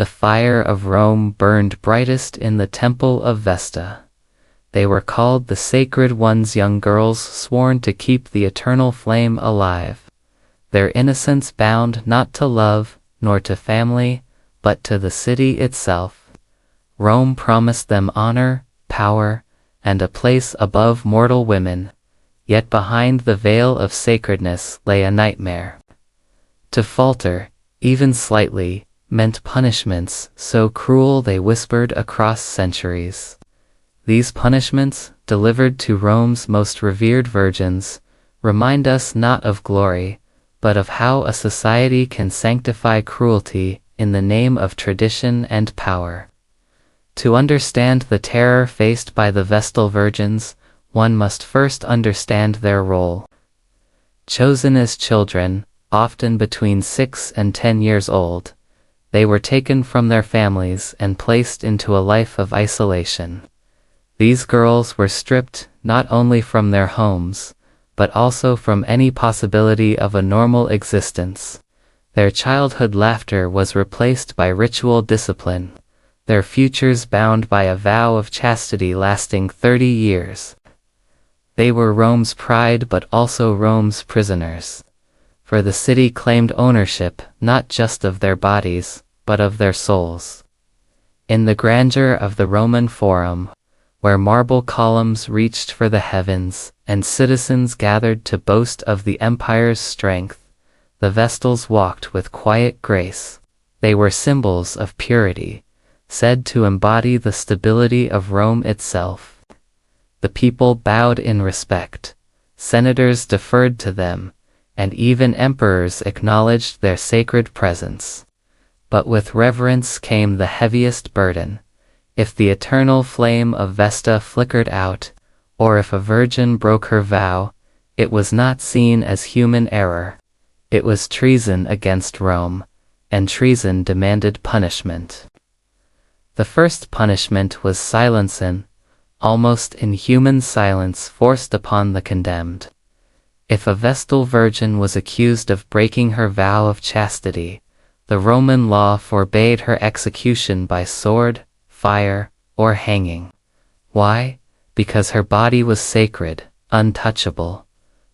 The fire of Rome burned brightest in the temple of Vesta. They were called the Sacred Ones, young girls sworn to keep the eternal flame alive, their innocence bound not to love, nor to family, but to the city itself. Rome promised them honor, power, and a place above mortal women, yet behind the veil of sacredness lay a nightmare. To falter, even slightly, meant punishments so cruel they whispered across centuries. These punishments, delivered to Rome's most revered virgins, remind us not of glory, but of how a society can sanctify cruelty in the name of tradition and power. To understand the terror faced by the Vestal Virgins, one must first understand their role. Chosen as children, often between 6 and 10 years old, they were taken from their families and placed into a life of isolation. These girls were stripped not only from their homes, but also from any possibility of a normal existence. Their childhood laughter was replaced by ritual discipline, their futures bound by a vow of chastity lasting 30 years. They were Rome's pride but also Rome's prisoners. For the city claimed ownership not just of their bodies, but of their souls. In the grandeur of the Roman Forum, where marble columns reached for the heavens, and citizens gathered to boast of the empire's strength, the Vestals walked with quiet grace. They were symbols of purity, said to embody the stability of Rome itself. The people bowed in respect, senators deferred to them, and even emperors acknowledged their sacred presence. But with reverence came the heaviest burden. If the eternal flame of Vesta flickered out, or if a virgin broke her vow, it was not seen as human error. It was treason against Rome, and treason demanded punishment. The first punishment was silence, an almost inhuman silence forced upon the condemned. If a Vestal Virgin was accused of breaking her vow of chastity, the Roman law forbade her execution by sword, fire, or hanging. Why? Because her body was sacred, untouchable.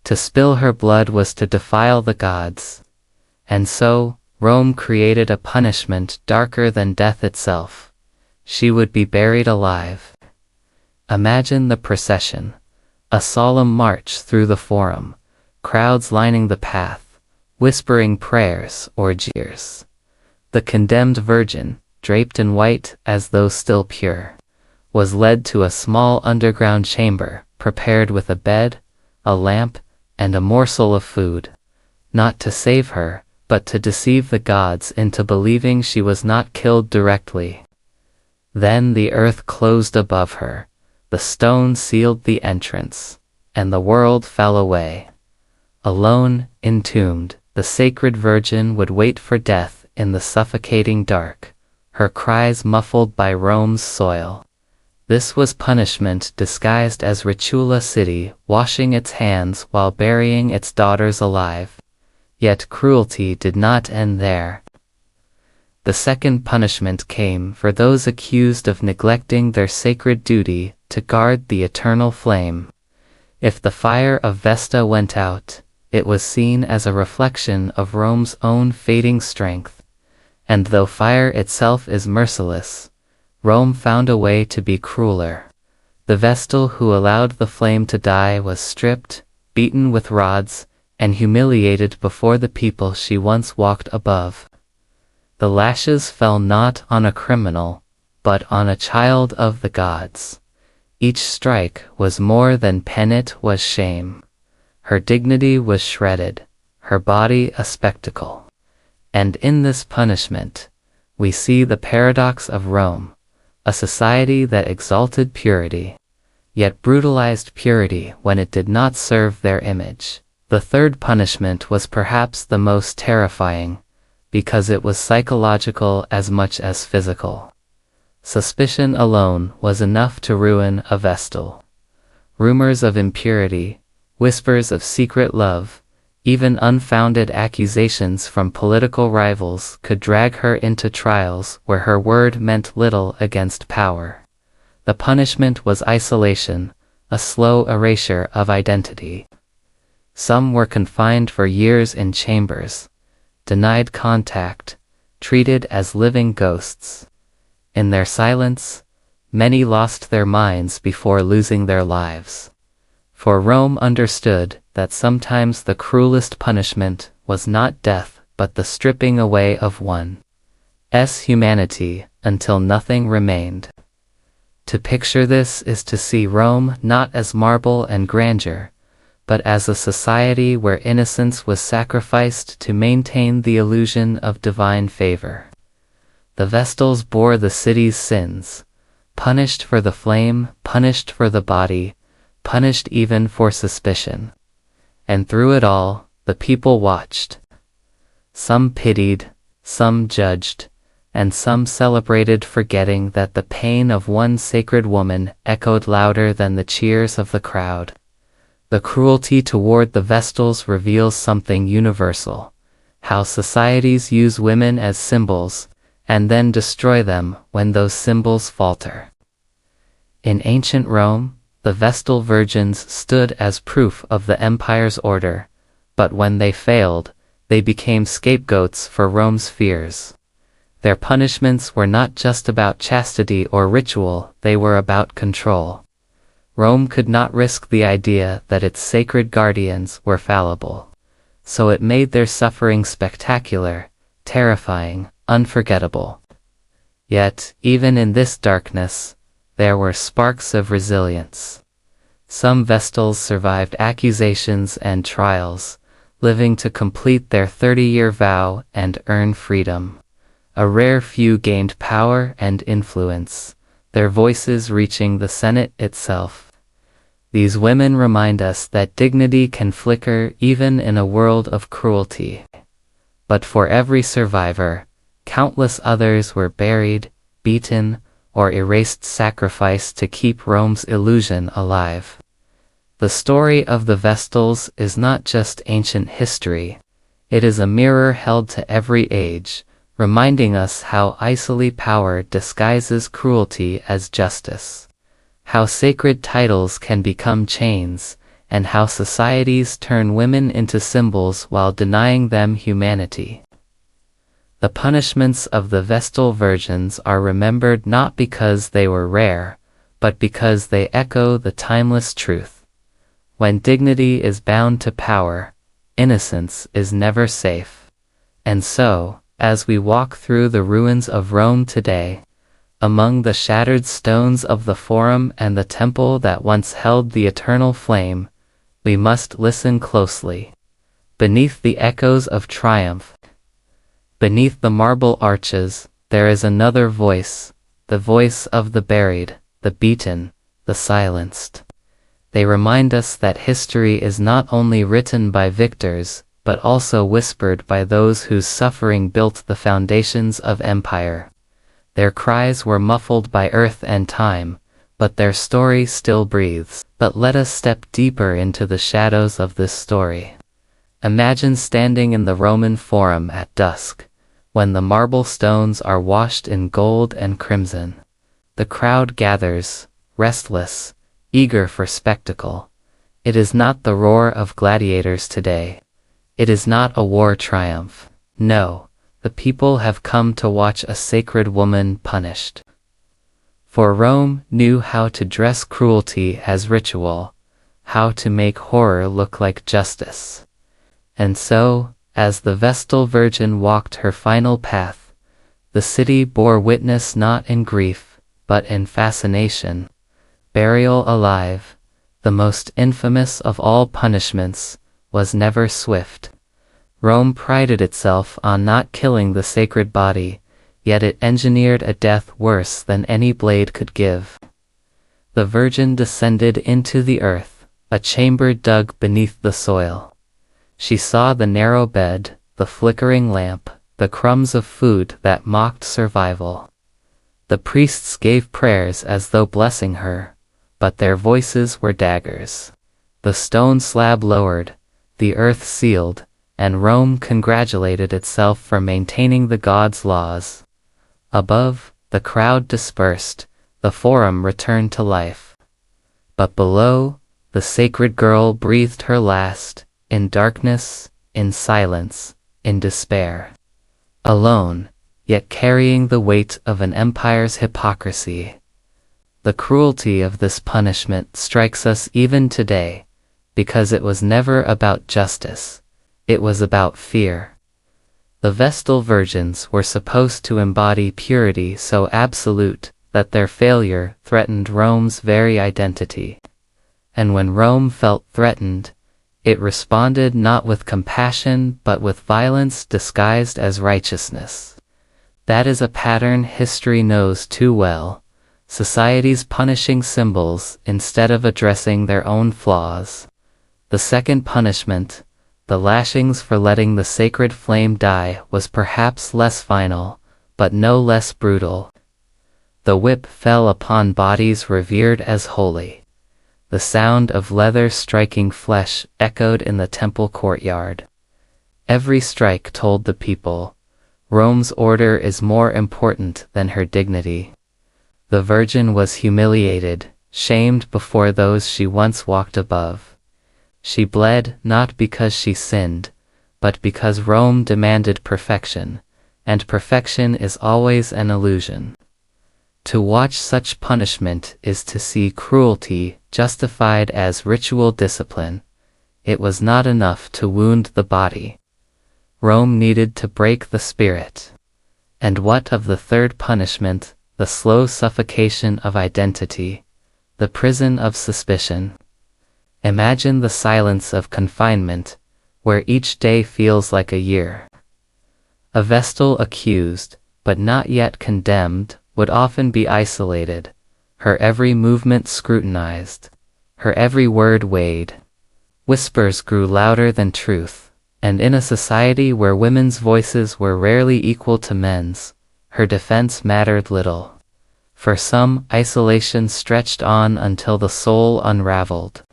To spill her blood was to defile the gods. And so, Rome created a punishment darker than death itself. She would be buried alive. Imagine the procession, a solemn march through the Forum, crowds lining the path, whispering prayers or jeers. The condemned virgin, draped in white as though still pure, was led to a small underground chamber, prepared with a bed, a lamp, and a morsel of food, not to save her, but to deceive the gods into believing she was not killed directly. Then the earth closed above her, the stone sealed the entrance, and the world fell away. Alone, entombed, the sacred virgin would wait for death in the suffocating dark, her cries muffled by Rome's soil. This was punishment disguised as rituality, washing its hands while burying its daughters alive. Yet cruelty did not end there. The second punishment came for those accused of neglecting their sacred duty to guard the eternal flame. If the fire of Vesta went out, it was seen as a reflection of Rome's own fading strength. And though fire itself is merciless, Rome found a way to be crueler. The Vestal who allowed the flame to die was stripped, beaten with rods, and humiliated before the people she once walked above. The lashes fell not on a criminal, but on a child of the gods. Each strike was more than pen, it was shame. Her dignity was shredded, her body a spectacle. And in this punishment, we see the paradox of Rome, a society that exalted purity, yet brutalized purity when it did not serve their image. The third punishment was perhaps the most terrifying, because it was psychological as much as physical. Suspicion alone was enough to ruin a Vestal. Rumors of impurity, whispers of secret love, Even unfounded accusations from political rivals could drag her into trials where her word meant little against power. The punishment was isolation, a slow erasure of identity. Some were confined for years in chambers, denied contact, treated as living ghosts. In their silence, many lost their minds before losing their lives. For Rome understood that sometimes the cruelest punishment was not death but the stripping away of one's humanity until nothing remained. To picture this is to see Rome not as marble and grandeur, but as a society where innocence was sacrificed to maintain the illusion of divine favor. The Vestals bore the city's sins, punished for the flame, punished for the body, punished even for suspicion. And through it all, the people watched. Some pitied, some judged, and some celebrated, forgetting that the pain of one sacred woman echoed louder than the cheers of the crowd. The cruelty toward the Vestals reveals something universal: how societies use women as symbols, and then destroy them when those symbols falter. In ancient Rome, the Vestal Virgins stood as proof of the empire's order, but when they failed, they became scapegoats for Rome's fears. Their punishments were not just about chastity or ritual, they were about control. Rome could not risk the idea that its sacred guardians were fallible, so it made their suffering spectacular, terrifying, unforgettable. Yet, even in this darkness, there were sparks of resilience. Some Vestals survived accusations and trials, living to complete their 30-year vow and earn freedom. A rare few gained power and influence, their voices reaching the Senate itself. These women remind us that dignity can flicker even in a world of cruelty. But for every survivor, countless others were buried, beaten, or erased, sacrificed to keep Rome's illusion alive. The story of the Vestals is not just ancient history, it is a mirror held to every age, reminding us how easily power disguises cruelty as justice, how sacred titles can become chains, and how societies turn women into symbols while denying them humanity. The punishments of the Vestal Virgins are remembered not because they were rare, but because they echo the timeless truth. When dignity is bound to power, innocence is never safe. And so, as we walk through the ruins of Rome today, among the shattered stones of the Forum and the temple that once held the eternal flame, we must listen closely. Beneath the echoes of triumph, beneath the marble arches, there is another voice, the voice of the buried, the beaten, the silenced. They remind us that history is not only written by victors, but also whispered by those whose suffering built the foundations of empire. Their cries were muffled by earth and time, but their story still breathes. But let us step deeper into the shadows of this story. Imagine standing in the Roman Forum at dusk, when the marble stones are washed in gold and crimson. The crowd gathers, restless, eager for spectacle. It is not the roar of gladiators today. It is not a war triumph. No, the people have come to watch a sacred woman punished. For Rome knew how to dress cruelty as ritual, how to make horror look like justice. And so, as the Vestal Virgin walked her final path, the city bore witness not in grief, but in fascination. Burial alive, the most infamous of all punishments, was never swift. Rome prided itself on not killing the sacred body, yet it engineered a death worse than any blade could give. The Virgin descended into the earth, a chamber dug beneath the soil. She saw the narrow bed, the flickering lamp, the crumbs of food that mocked survival. The priests gave prayers as though blessing her, but their voices were daggers. The stone slab lowered, the earth sealed, and Rome congratulated itself for maintaining the gods' laws. Above, the crowd dispersed, the forum returned to life. But below, the sacred girl breathed her last, in darkness, in silence, in despair. Alone, yet carrying the weight of an empire's hypocrisy. The cruelty of this punishment strikes us even today, because it was never about justice, it was about fear. The Vestal Virgins were supposed to embody purity so absolute that their failure threatened Rome's very identity. And when Rome felt threatened, it responded not with compassion but with violence disguised as righteousness. That is a pattern history knows too well. Societies punishing symbols instead of addressing their own flaws. The second punishment, the lashings for letting the sacred flame die, was perhaps less final, but no less brutal. The whip fell upon bodies revered as holy. The sound of leather striking flesh echoed in the temple courtyard. Every strike told the people, Rome's order is more important than her dignity. The Virgin was humiliated, shamed before those she once walked above. She bled not because she sinned, but because Rome demanded perfection, and perfection is always an illusion. To watch such punishment is to see cruelty justified as ritual discipline. It was not enough to wound the body. Rome needed to break the spirit. And what of the third punishment, the slow suffocation of identity, the prison of suspicion? Imagine the silence of confinement, where each day feels like a year. A Vestal accused, but not yet condemned, would often be isolated, her every movement scrutinized, her every word weighed. Whispers grew louder than truth, and in a society where women's voices were rarely equal to men's, her defense mattered little. For some, isolation stretched on until the soul unraveled.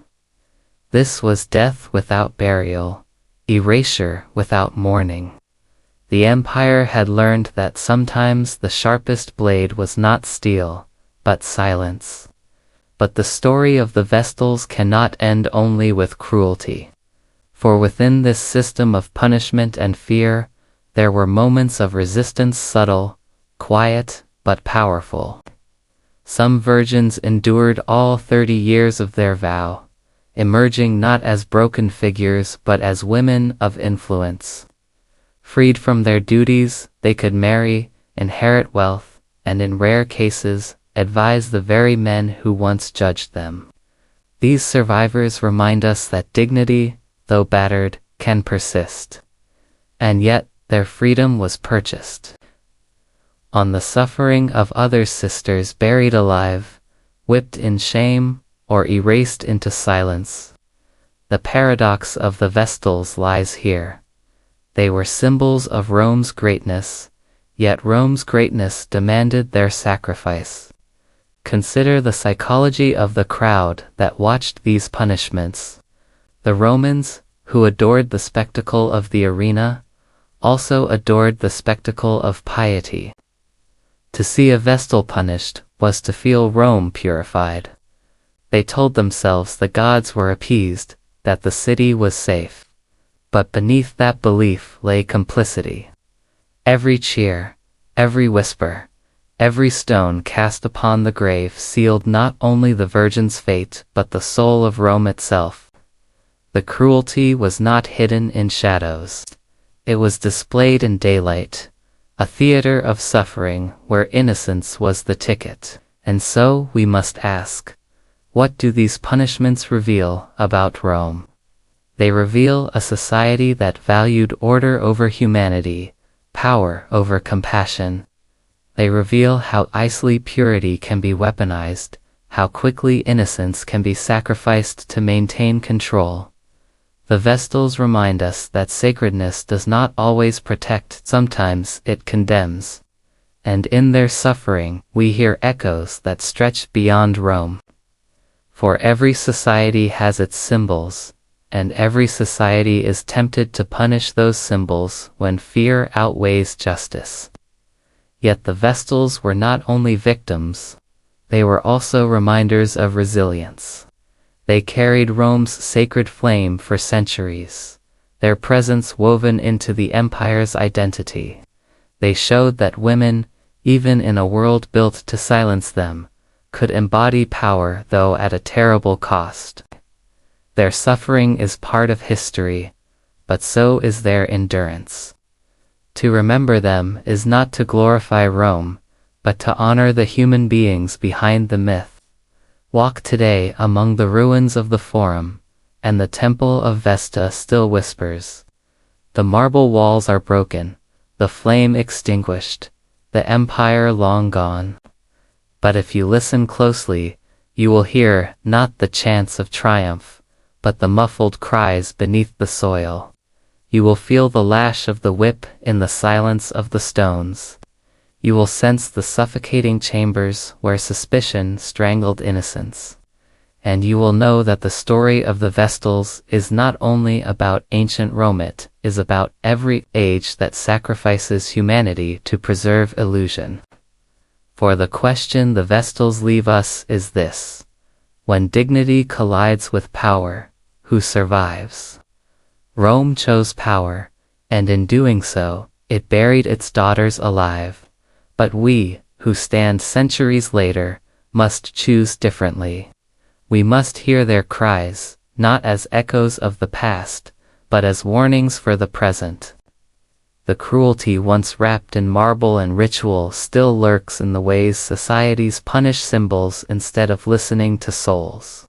This was death without burial, erasure without mourning. The empire had learned that sometimes the sharpest blade was not steel, but silence. But the story of the Vestals cannot end only with cruelty. For within this system of punishment and fear, there were moments of resistance, subtle, quiet, but powerful. Some virgins endured all 30 years of their vow, emerging not as broken figures but as women of influence. Freed from their duties, they could marry, inherit wealth, and in rare cases, advise the very men who once judged them. These survivors remind us that dignity, though battered, can persist. And yet, their freedom was purchased. On the suffering of other sisters buried alive, whipped in shame, or erased into silence. The paradox of the Vestals lies here. They were symbols of Rome's greatness, yet Rome's greatness demanded their sacrifice. Consider the psychology of the crowd that watched these punishments. The Romans, who adored the spectacle of the arena, also adored the spectacle of piety. To see a Vestal punished was to feel Rome purified. They told themselves the gods were appeased, that the city was safe. But beneath that belief lay complicity. Every cheer, every whisper, every stone cast upon the grave sealed not only the Virgin's fate but the soul of Rome itself. The cruelty was not hidden in shadows. It was displayed in daylight, a theater of suffering where innocence was the ticket. And so we must ask, what do these punishments reveal about Rome? They reveal a society that valued order over humanity, power over compassion. They reveal how easily purity can be weaponized, how quickly innocence can be sacrificed to maintain control. The Vestals remind us that sacredness does not always protect, sometimes it condemns. And in their suffering, we hear echoes that stretch beyond Rome. For every society has its symbols, and every society is tempted to punish those symbols when fear outweighs justice. Yet the Vestals were not only victims, they were also reminders of resilience. They carried Rome's sacred flame for centuries, their presence woven into the empire's identity. They showed that women, even in a world built to silence them, could embody power, though at a terrible cost. Their suffering is part of history, but so is their endurance. To remember them is not to glorify Rome, but to honor the human beings behind the myth. Walk today among the ruins of the Forum, and the Temple of Vesta still whispers. The marble walls are broken, the flame extinguished, the empire long gone. But if you listen closely, you will hear not the chants of triumph, but the muffled cries beneath the soil. You will feel the lash of the whip in the silence of the stones. You will sense the suffocating chambers where suspicion strangled innocence. And you will know that the story of the Vestals is not only about ancient Rome, it is about every age that sacrifices humanity to preserve illusion. For the question the Vestals leave us is this: when dignity collides with power, who survives? Rome chose power, and in doing so, it buried its daughters alive. But we, who stand centuries later, must choose differently. We must hear their cries, not as echoes of the past, but as warnings for the present. The cruelty once wrapped in marble and ritual still lurks in the ways societies punish symbols instead of listening to souls.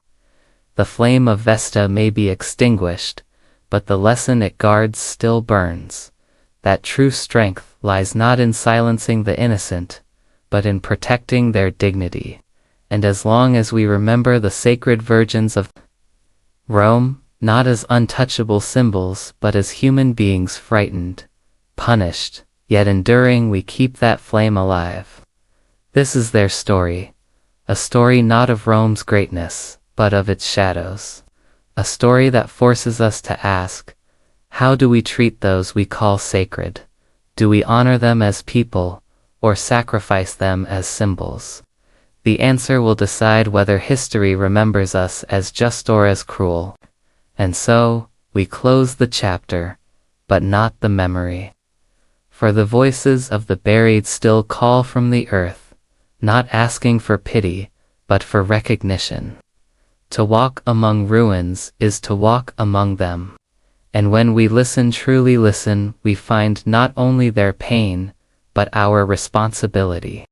The flame of Vesta may be extinguished, but the lesson it guards still burns. That true strength lies not in silencing the innocent, but in protecting their dignity. And as long as we remember the sacred virgins of Rome, not as untouchable symbols but as human beings frightened, punished, yet enduring, we keep that flame alive. This is their story, a story not of Rome's greatness, but of its shadows. A story that forces us to ask, how do we treat those we call sacred? Do we honor them as people, or sacrifice them as symbols? The answer will decide whether history remembers us as just or as cruel. And so, we close the chapter, but not the memory. For the voices of the buried still call from the earth, not asking for pity, but for recognition. To walk among ruins is to walk among them. And when we listen, truly listen, we find not only their pain, but our responsibility.